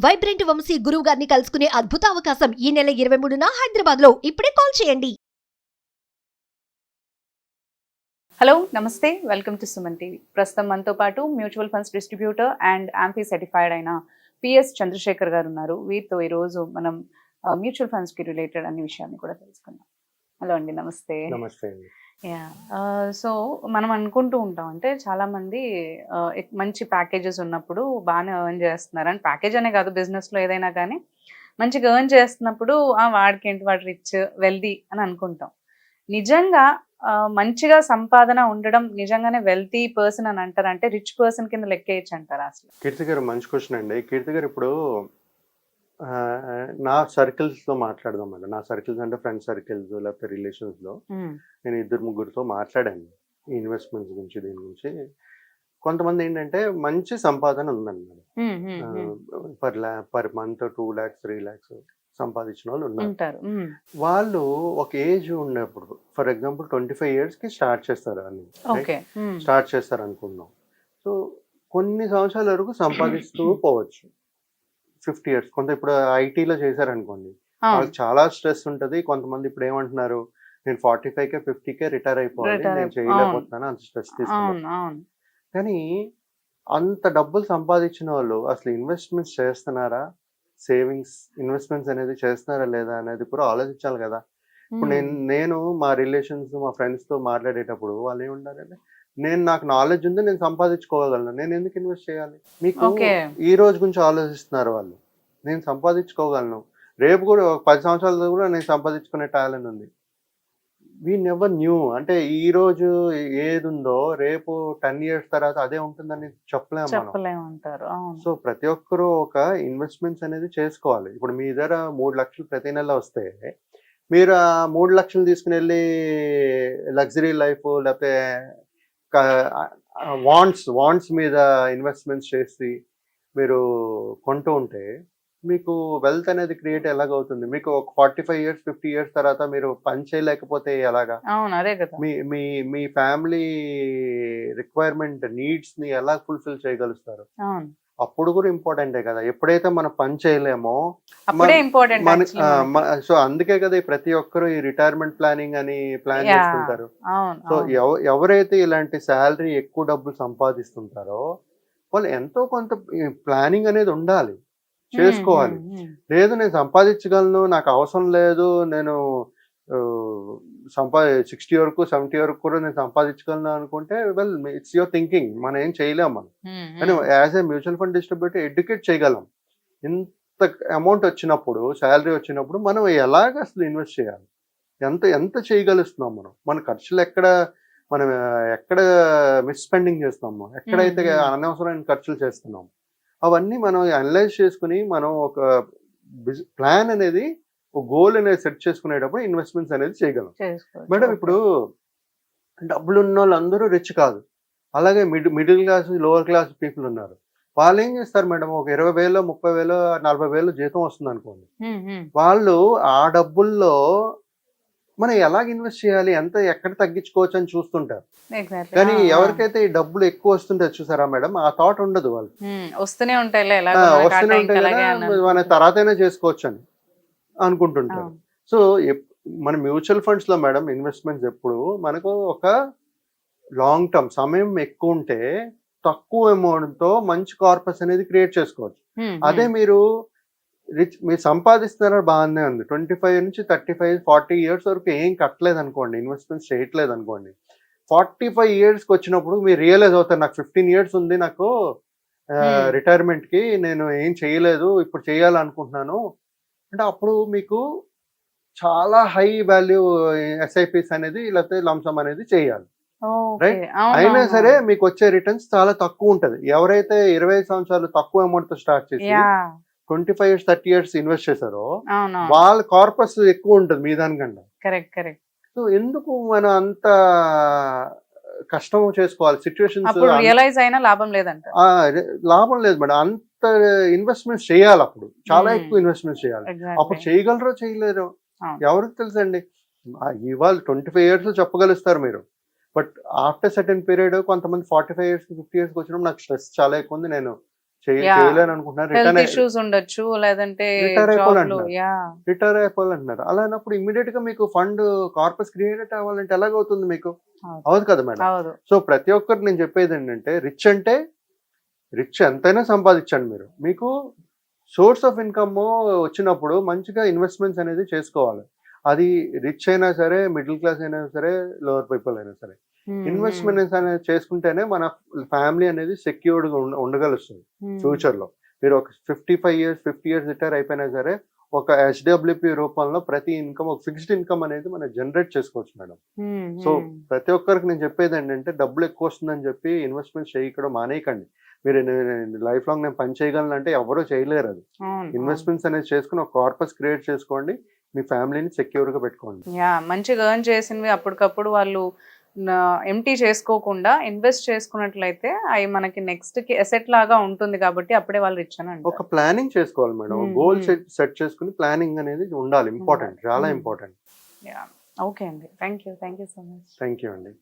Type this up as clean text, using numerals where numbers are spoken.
Vibrant Vamsi గురువు గారిని కలుసుకునే అద్భుత అవకాశం ఈ నెల 23న హైదరాబాద్ లో. ఇప్పుడే కాల్ చేయండి. హలో నమస్తే, వెల్కమ్ టు సుమన్ టీవీ. ప్రస్తుతం మనతో పాటు mutual funds distributor and AMFI certified అయిన పిఎస్ చంద్రశేఖర్ గారు ఉన్నారు. వీరితో ఈరోజు మనం మ్యూచువల్ ఫండ్స్ కి రిలేటెడ్ అన్ని విషయాన్ని కూడా తెలుసుకుందాం. హలో అండి, నమస్తే. నమస్తే అండి. సో మనం అనుకుంటూ ఉంటాం, అంటే చాలా మంది మంచి ప్యాకేజెస్ ఉన్నప్పుడు బాగానే ఎర్న్ చేస్తున్నారు, అండ్ ప్యాకేజ్ అనే కాదు, బిజినెస్ లో ఏదైనా కానీ మంచిగా ఎర్న్ చేస్తున్నప్పుడు వాడికి ఏంటి, వాడు రిచ్ వెల్దీ అని అనుకుంటాం. నిజంగా మంచిగా సంపాదన ఉండడం నిజంగానే వెల్తీ పర్సన్ అని అంటారు, అంటే రిచ్ పర్సన్ కింద లెక్కేయచ్చు అంటారు అసలు? కీర్తి గారు మంచి క్వశ్చన్ అండి. కీర్తి గారు ఇప్పుడు నా సర్కిల్స్ లో మాట్లాడదాం మేడం. నా సర్కిల్స్ అంటే ఫ్రెండ్ సర్కిల్స్ లేకపోతే రిలేషన్స్ లో నేను 2-3 మాట్లాడాను ఈ ఇన్వెస్ట్మెంట్స్ గురించి, దీని గురించి. కొంతమంది ఏంటంటే మంచి సంపాదన ఉందండి madam, per month 2 lakhs 3 lakhs సంపాదించిన వాళ్ళు ఉన్నారు. వాళ్ళు ఒక ఏజ్ ఉన్నప్పుడు, ఫర్ ఎగ్జాంపుల్ 25 years కి స్టార్ట్ చేస్తారు అని స్టార్ట్ చేస్తారు అనుకుందాం. సో కొన్ని సంవత్సరాల వరకు సంపాదిస్తూ పోవచ్చు. 50 years, కొంత ఇప్పుడు ఐటీలో చేశారనుకోండి, వాళ్ళకి చాలా స్ట్రెస్ ఉంటుంది. కొంతమంది ఇప్పుడు ఏమంటున్నారు, నేను 45K 50K రిటైర్ అయిపోవాలి, నేను చేయలేకపోతున్నాను, అంత స్ట్రెస్ తీసుకున్నాను. కానీ అంత డబ్బులు సంపాదించిన వాళ్ళు అసలు ఇన్వెస్ట్మెంట్స్ చేస్తున్నారా, సేవింగ్స్ ఇన్వెస్ట్మెంట్స్ అనేది చేస్తున్నారా లేదా అనేది కూడా ఆలోచించాలి కదా. ఇప్పుడు నేను మా రిలేషన్స్ మా ఫ్రెండ్స్తో మాట్లాడేటప్పుడు వాళ్ళు ఏమంటారంటే, నాకు నాలెడ్జ్ ఉంది, నేను సంపాదించుకోగలను, నేను ఎందుకు ఇన్వెస్ట్ చేయాలి? మీకు ఈ రోజు గురించి ఆలోచిస్తున్నారు వాళ్ళు. నేను సంపాదించుకోగలను, రేపు కూడా ఒక 10 సంవత్సరాల కూడా నేను సంపాదించుకునే టాలెంట్ ఉంది. We never knew. అంటే ఈ రోజు ఏది ఉందో రేపు 10 years తర్వాత అదే ఉంటుందని చెప్పలేము అంటారు. సో ప్రతి ఒక్కరూ ఒక ఇన్వెస్ట్మెంట్స్ అనేది చేసుకోవాలి. ఇప్పుడు మీ దగ్గర 3 లక్షలు ప్రతి నెల వస్తే, మీరు ఆ 3 లక్షలు తీసుకుని వెళ్ళి లగ్జరీ లైఫ్ లేకపోతే వాంట్స్ మీద ఇన్వెస్ట్మెంట్స్ చేసి మీరు కొంటూ ఉంటే మీకు వెల్త్ అనేది క్రియేట్ ఎలాగవుతుంది? మీకు ఒక 45 years 50 years తర్వాత మీరు పని చేయలేకపోతే ఎలాగా? మీ ఫ్యామిలీ రిక్వైర్మెంట్ నీడ్స్ ని ఎలా ఫుల్ఫిల్ చేయగలుగుతారు? అప్పుడు కూడా ఇంపార్టెంటే కదా. ఎప్పుడైతే మనం పని చేయలేమో సో అందుకే కదా ప్రతి ఒక్కరు ఈ రిటైర్మెంట్ ప్లానింగ్ అని ప్లాన్ చేస్తుంటారు. సో ఎవరైతే ఇలాంటి శాలరీ ఎక్కువ డబ్బులు సంపాదిస్తుంటారో వాళ్ళు ఎంతో కొంత ప్లానింగ్ అనేది ఉండాలి, చేసుకోవాలి. లేదు నేను సంపాదించగలను, నాకు అవసరం లేదు, నేను 60 వరకు 70 వరకు కూడా నేను సంపాదించగలను అనుకుంటే, వెల్ ఇట్స్ యువర్ థింకింగ్. మనం ఏం చేయలేము. మనం కానీ as a mutual fund distributor educate చేయగలం. ఇంత అమౌంట్ వచ్చినప్పుడు, శాలరీ వచ్చినప్పుడు మనం ఎలాగ అసలు ఇన్వెస్ట్ చేయాలి, ఎంత చేయగలుగుతున్నాం, మన ఖర్చులు ఎక్కడ మిస్స్పెండింగ్ చేస్తున్నాము, ఎక్కడైతే అనవసరమైన ఖర్చులు చేస్తున్నాము, అవన్నీ మనం అనలైజ్ చేసుకుని మనం ఒక ప్లాన్ అనేది, ఒక గోల్ అనేది సెట్ చేసుకునేటప్పుడు ఇన్వెస్ట్మెంట్స్ అనేది చేయగలం మేడం. ఇప్పుడు డబ్బులు ఉన్న వాళ్ళందరూ రిచ్ కాదు, అలాగే middle class lower class people ఉన్నారు. వాళ్ళు ఏం చేస్తారు మేడం, ఒక 20,000 30,000 40,000 జీతం వస్తుంది అనుకోండి, వాళ్ళు ఆ డబ్బుల్లో మనం ఎలాగ ఇన్వెస్ట్ చేయాలి, ఎక్కడ తగ్గించుకోవచ్చు అని చూస్తుంటారు. కానీ ఎవరికైతే ఈ డబ్బులు ఎక్కువ వస్తుంటారు చూసారా మేడం, ఆ థాట్ ఉండదు. వాళ్ళు వస్తూనే ఉంటాయి కదా, మన తర్వాతైనా చేసుకోవచ్చు అని అనుకుంటుంటారు. సో మన మ్యూచువల్ ఫండ్స్ లో మేడం ఇన్వెస్ట్మెంట్స్ ఎప్పుడు మనకు ఒక లాంగ్ టర్మ్, సమయం ఎక్కువ ఉంటే తక్కువ అమౌంట్ తో మంచి కార్పస్ అనేది క్రియేట్ చేసుకోవచ్చు. అదే మీరు సంపాదిస్తున్నారో బాగానే ఉంది, 25 నుంచి 35 40 years వరకు ఏం కట్టలేదు అనుకోండి, ఇన్వెస్ట్మెంట్స్ చేయట్లేదు అనుకోండి, 45 years వచ్చినప్పుడు మీరు రియలైజ్ అవుతారు, నాకు 15 years ఉంది, నాకు రిటైర్మెంట్ కి నేను ఏం చేయలేదు, ఇప్పుడు చేయాలనుకుంటున్నాను అంటే, అప్పుడు మీకు చాలా హై వాల్యూ ఎస్ఐపిస్ అనేది లేకపోతే లంసమ్ అనేది చేయాలి, రైట్? అయినా సరే మీకు వచ్చే రిటర్న్స్ చాలా తక్కువ ఉంటది. ఎవరైతే 25 సంవత్సరాలు తక్కువ అమౌంట్ తో స్టార్ట్ చేసి 25 years 30 years ఇన్వెస్ట్ చేశారో వాళ్ళ కార్పస్ ఎక్కువ ఉంటుంది మీ దానికన్నా. కరెక్ట్. సో ఎందుకు మనం అంత కష్టం చేసుకోవాలి? సిచ్యువేషన్స్ రియలైజ్ అయినా లాభం లేదంట. లాభం లేదు మేడం, అంత ఇన్వెస్ట్మెంట్స్ చేయాలి, అప్పుడు చాలా ఎక్కువ ఇన్వెస్ట్మెంట్స్ చేయాలి. అప్పుడు చేయగలరో చేయలేరో ఎవరికి తెలుసండి. ఇవాళ 25 years చెప్పగలుస్తారు మీరు, బట్ ఆఫ్టర్ సర్టెన్ పీరియడ్ కొంతమంది 45 years 50 years వచ్చినప్పుడు నాకు స్ట్రెస్ చాలా ఎక్కువ ఉంది, నేను Yeah. చేయలేను అనుకుంటున్నారు, హెల్త్ రిటర్న్ ఇష్యూస్ ఉండొచ్చు, లేదంటే Retire జాబ్ లో అయిపోవాలంటున్నారు. Yeah retire అయిపోవాలంటున్నారు. అలా అన్నప్పుడు ఇమ్మీడియట్ గా మీకు ఫండ్ కార్పస్ క్రియేట్ అవ్వాలంటే ఎలాగవుతుంది మీకు? అవదు కదా మేడం. అవదు. సో ప్రతి ఒక్కరు నేను చెప్పేది ఏంటంటే రిచ్ అంటే రిచ్ ఎంతైనా సంపాదించండి మీరు. మీకు సోర్స్ ఆఫ్ ఇన్కమ్ వచ్చినప్పుడు మంచిగా ఇన్వెస్ట్మెంట్స్ అనేది చేసుకోవాలి. అది రిచ్ అయినా సరే, మిడిల్ క్లాస్ అయినా సరే, లోవర్ పీపుల్ అయినా సరే. ఇన్వెస్ట్మెంట్స్ అనేది చేసుకుంటేనే మన ఫ్యామిలీ అనేది సెక్యూర్డ్గా ఉండగలుస్తుంది ఫ్యూచర్లో. మీరు ఒక 50 ఇయర్స్ రిటైర్ అయిపోయినా సరే ఒక హెచ్డిఎఫ్లిపి రూపంలో ప్రతి ఇన్కమ్ ఒక ఫిక్స్డ్ ఇన్కమ్ అనేది మనం జనరేట్ చేసుకోవచ్చు మేడం. సో ప్రతి ఒక్కరికి నేను చెప్పేది ఏంటంటే డబ్బులు ఎక్కువ వస్తుందని చెప్పి ఇన్వెస్ట్మెంట్ చేయడం మానేయకండి. మీరు లైఫ్ లాంగ్ నేను పని చేయగలను అంటే ఎవరూ చేయలేరు అది. ఇన్వెస్ట్మెంట్స్ అనేది చేసుకుని ఒక కార్పస్ క్రియేట్ చేసుకోండి, మీ ఫ్యామిలీని సెక్యూర్గా పెట్టుకోండి. యా మంచిగా ఎర్న్ చేసినవి అప్పటికప్పుడు వాళ్ళు ఎంటీ చేసుకోకుండా ఇన్వెస్ట్ చేసుకున్నట్లయితే అవి మనకి నెక్స్ట్ కి అసెట్ లాగా ఉంటుంది కాబట్టి అప్పుడే వాళ్ళు రిచ్ అని అంటారు. ఒక ప్లానింగ్ చేసుకోవాలి మేడం. గోల్ సెట్ చేసుకుని ప్లానింగ్ అనేది ఉండాలి. ఇంపార్టెంట్, చాలా ఇంపార్టెంట్. ఓకే అండి, thank you so much. Thank you అండి.